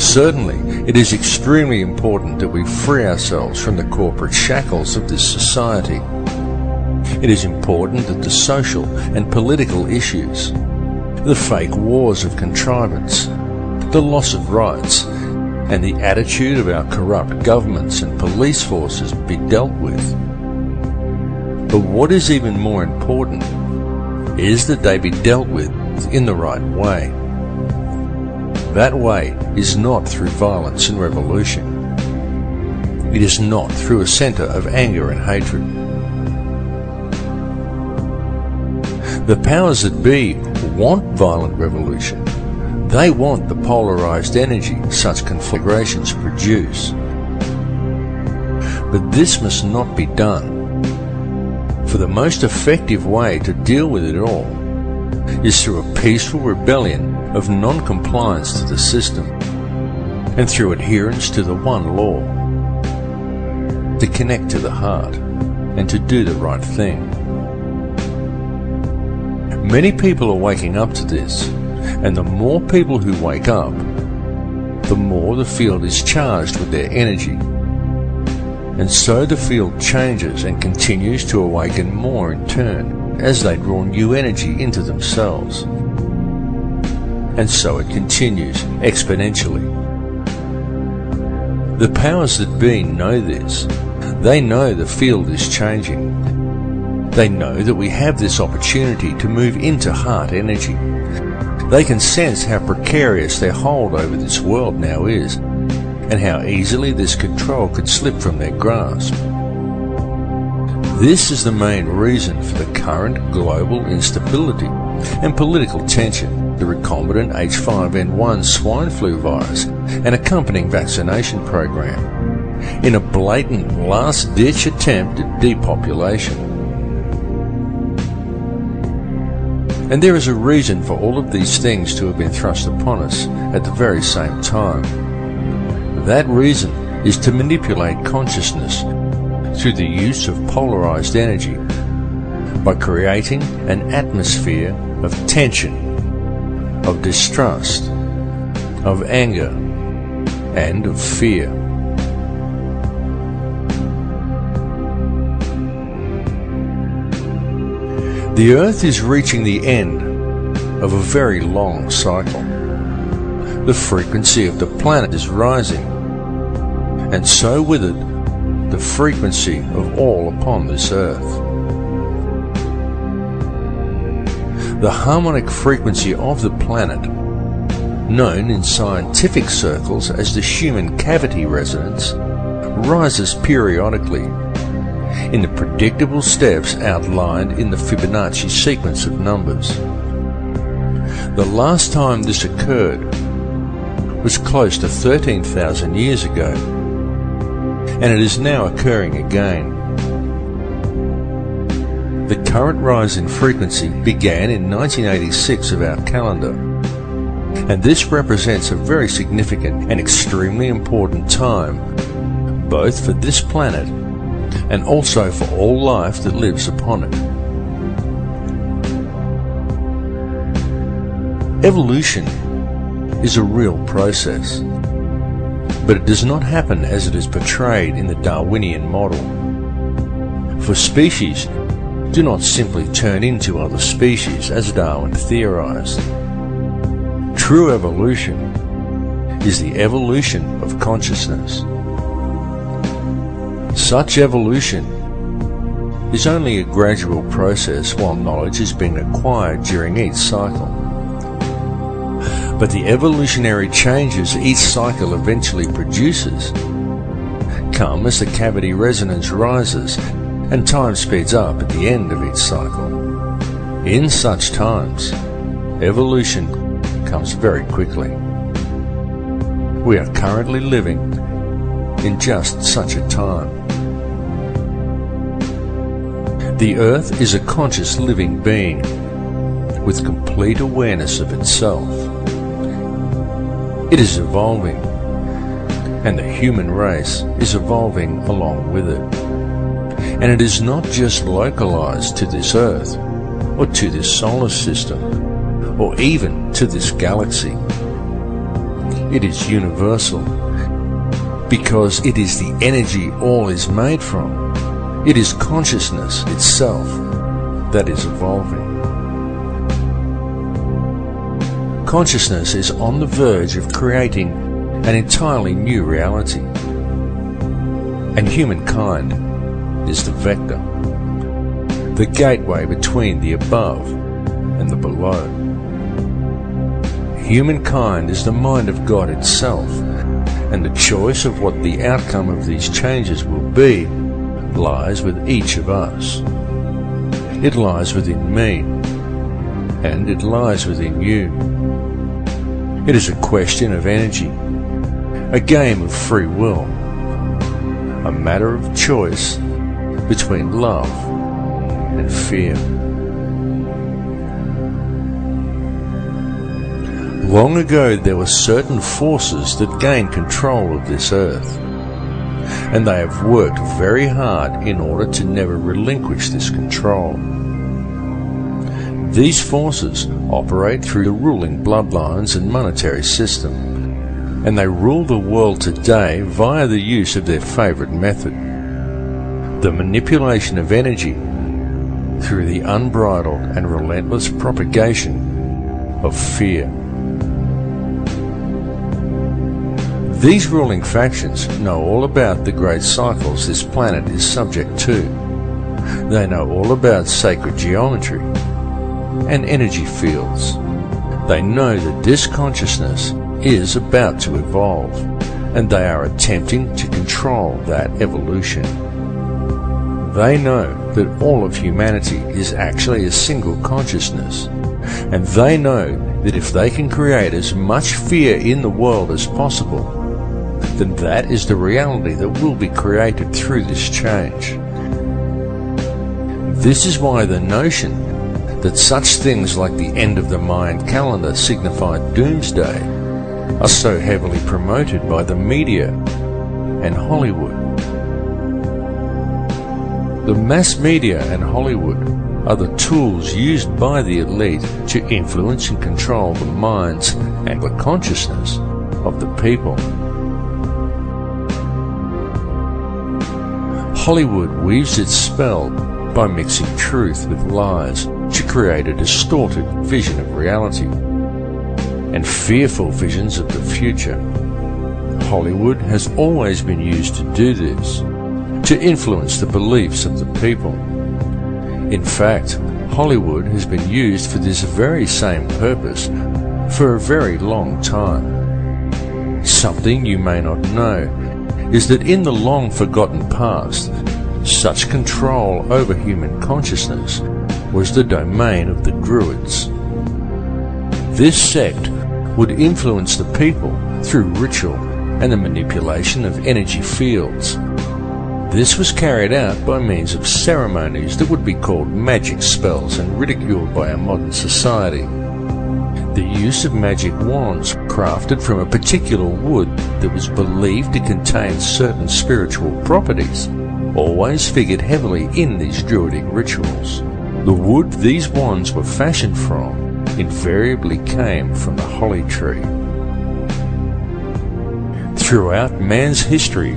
Certainly, it is extremely important that we free ourselves from the corporate shackles of this society. It is important that the social and political issues, the fake wars of contrivance, the loss of rights, and the attitude of our corrupt governments and police forces be dealt with. But what is even more important is that they be dealt with in the right way. That way is not through violence and revolution. It is not through a centre of anger and hatred. The powers that be want violent revolution. They want the polarised energy such conflagrations produce. But this must not be done. For the most effective way to deal with it all is through a peaceful rebellion of non-compliance to the system and through adherence to the one law, to connect to the heart and to do the right thing. Many people are waking up to this, and the more people who wake up, the more the field is charged with their energy. And so the field changes and continues to awaken more in turn as they draw new energy into themselves. And so it continues exponentially. The powers that be know this. They know the field is changing. They know that we have this opportunity to move into heart energy. They can sense how precarious their hold over this world now is, and how easily this control could slip from their grasp. This is the main reason for the current global instability and political tension, the recombinant H5N1 swine flu virus and accompanying vaccination program, in a blatant last-ditch attempt at depopulation. And there is a reason for all of these things to have been thrust upon us at the very same time. That reason is to manipulate consciousness through the use of polarized energy by creating an atmosphere of tension, of distrust, of anger, and of fear. The Earth is reaching the end of a very long cycle. The frequency of the planet is rising, and so with it, the frequency of all upon this earth. The harmonic frequency of the planet, known in scientific circles as the human cavity resonance, rises periodically in the predictable steps outlined in the Fibonacci sequence of numbers. The last time this occurred was close to 13,000 years ago, and it is now occurring again. The current rise in frequency began in 1986 of our calendar, and this represents a very significant and extremely important time, both for this planet and also for all life that lives upon it. Evolution is a real process, but it does not happen as it is portrayed in the Darwinian model. For species do not simply turn into other species as Darwin theorized. True evolution is the evolution of consciousness. Such evolution is only a gradual process while knowledge is being acquired during each cycle. But the evolutionary changes each cycle eventually produces come as the cavity resonance rises and time speeds up at the end of each cycle. In such times, evolution comes very quickly. We are currently living in just such a time. The Earth is a conscious living being with complete awareness of itself. It is evolving, and the human race is evolving along with it. And it is not just localized to this Earth, or to this solar system, or even to this galaxy. It is universal, because it is the energy all is made from. It is consciousness itself that is evolving. Consciousness is on the verge of creating an entirely new reality, and humankind is the vector. the gateway between the above and the below. Humankind is the mind of God itself, and the choice of what the outcome of these changes will be lies with each of us. It lies within me, and it lies within you. It is a question of energy, a game of free will, a matter of choice between love and fear. Long ago there were certain forces that gained control of this earth, and they have worked very hard in order to never relinquish this control. These forces operate through the ruling bloodlines and monetary system, and they rule the world today via the use of their favorite method, the manipulation of energy through the unbridled and relentless propagation of fear. These ruling factions know all about the great cycles this planet is subject to. They know all about sacred geometry and energy fields. They know that this consciousness is about to evolve, and they are attempting to control that evolution. They know that all of humanity is actually a single consciousness, and they know that if they can create as much fear in the world as possible, then that is the reality that will be created through this change. This is why the notion that such things like the end of the Mayan calendar signify doomsday are so heavily promoted by the media and Hollywood. The mass media and Hollywood are the tools used by the elite to influence and control the minds and the consciousness of the people. Hollywood weaves its spell by mixing truth with lies to create a distorted vision of reality and fearful visions of the future. Hollywood has always been used to do this, to influence the beliefs of the people. In fact, Hollywood has been used for this very same purpose for a very long time. Something you may not know is that in the long forgotten past, such control over human consciousness was the domain of the Druids. This sect would influence the people through ritual and the manipulation of energy fields. This was carried out by means of ceremonies that would be called magic spells and ridiculed by our modern society. The use of magic wands crafted from a particular wood that was believed to contain certain spiritual properties always figured heavily in these druidic rituals. The wood these wands were fashioned from invariably came from the holly tree. Throughout man's history,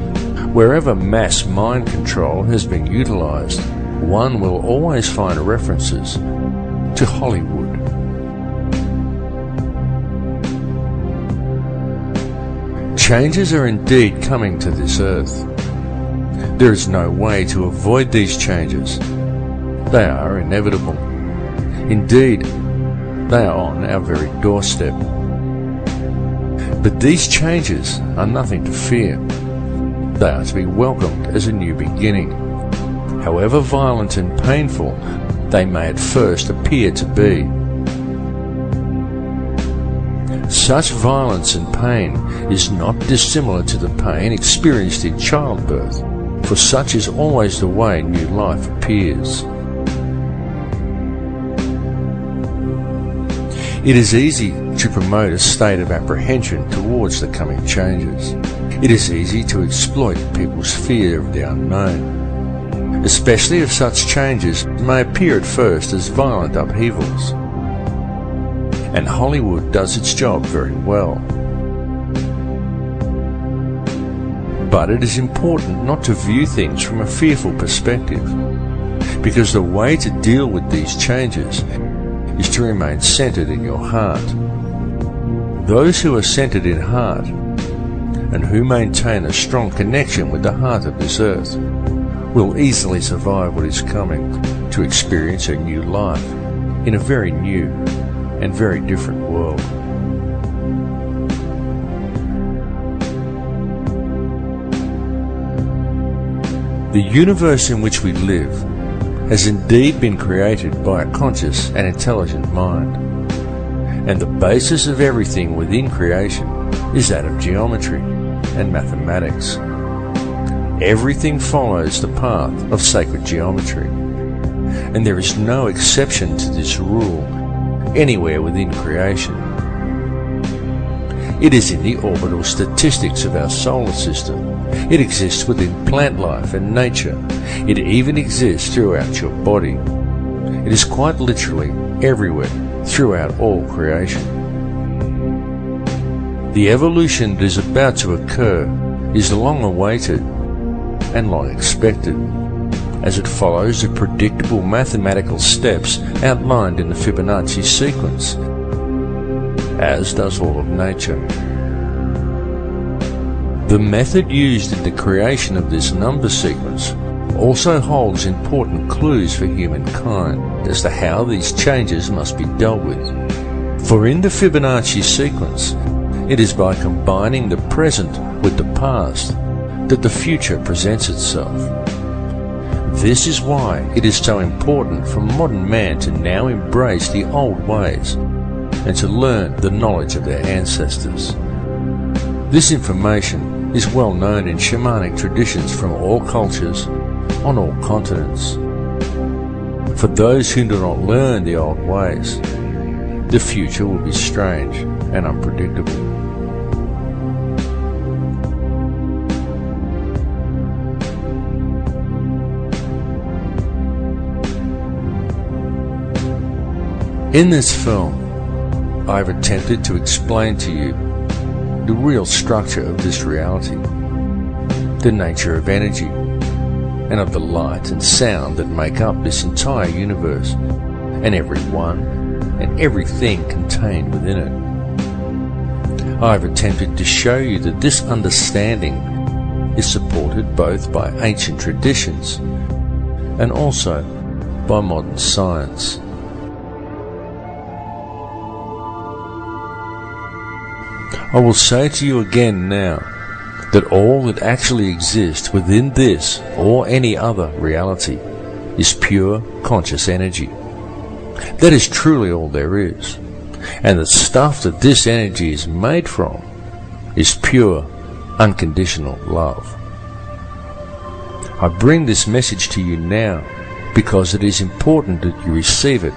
wherever mass mind control has been utilized, one will always find references to Hollywood. Changes are indeed coming to this earth. There is no way to avoid these changes. They are inevitable. Indeed, they are on our very doorstep. But these changes are nothing to fear. They are to be welcomed as a new beginning. However violent and painful they may at first appear to be. Such violence and pain is not dissimilar to the pain experienced in childbirth, for such is always the way new life appears. It is easy to promote a state of apprehension towards the coming changes. It is easy to exploit people's fear of the unknown, especially if such changes may appear at first as violent upheavals. And Hollywood does its job very well. But it is important not to view things from a fearful perspective, because the way to deal with these changes is to remain centered in your heart. Those who are centered in heart and who maintain a strong connection with the heart of this earth will easily survive what is coming to experience a new life in a very new and very different world. The universe in which we live has indeed been created by a conscious and intelligent mind, and the basis of everything within creation is that of geometry and mathematics. Everything follows the path of sacred geometry, and there is no exception to this rule anywhere within creation. It is in the orbital statistics of our solar system. It exists within plant life and nature. It even exists throughout your body. It is quite literally everywhere throughout all creation. The evolution that is about to occur is long awaited and long expected, as it follows the predictable mathematical steps outlined in the Fibonacci sequence, as does all of nature. The method used in the creation of this number sequence also holds important clues for humankind as to how these changes must be dealt with. For in the Fibonacci sequence, it is by combining the present with the past that the future presents itself. This is why it is so important for modern man to now embrace the old ways and to learn the knowledge of their ancestors. This information is well known in shamanic traditions from all cultures on all continents. For those who do not learn the old ways, the future will be strange and unpredictable. In this film, I have attempted to explain to you the real structure of this reality, the nature of energy, and of the light and sound that make up this entire universe, and everyone and everything contained within it. I have attempted to show you that this understanding is supported both by ancient traditions and also by modern science. I will say to you again now that all that actually exists within this or any other reality is pure conscious energy. That is truly all there is. And the stuff that this energy is made from is pure, unconditional love. I bring this message to you now because it is important that you receive it.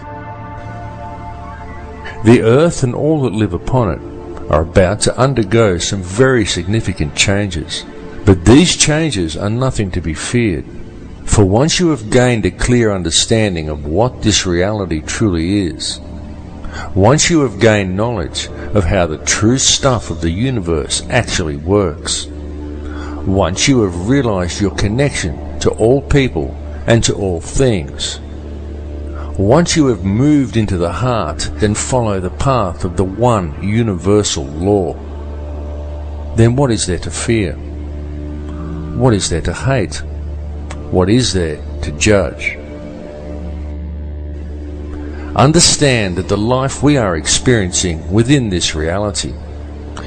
The earth and all that live upon it are about to undergo some very significant changes. But these changes are nothing to be feared, for once you have gained a clear understanding of what this reality truly is, once you have gained knowledge of how the true stuff of the universe actually works, once you have realized your connection to all people and to all things, once you have moved into the heart and follow the path of the one universal law, then what is there to fear? What is there to hate? What is there to judge? Understand that the life we are experiencing within this reality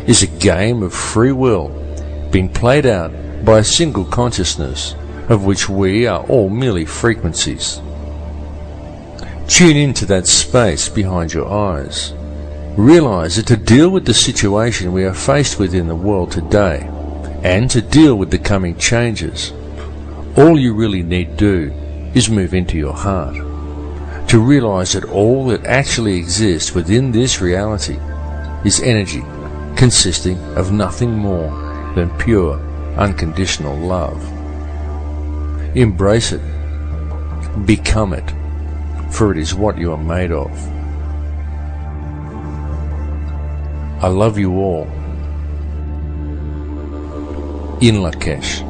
is a game of free will being played out by a single consciousness of which we are all merely frequencies. Tune into that space behind your eyes. Realize that to deal with the situation we are faced with in the world today, and to deal with the coming changes, all you really need do is move into your heart. To realize that all that actually exists within this reality is energy consisting of nothing more than pure, unconditional love. Embrace it. Become it. For it is what you are made of. I love you all. In Lakesh.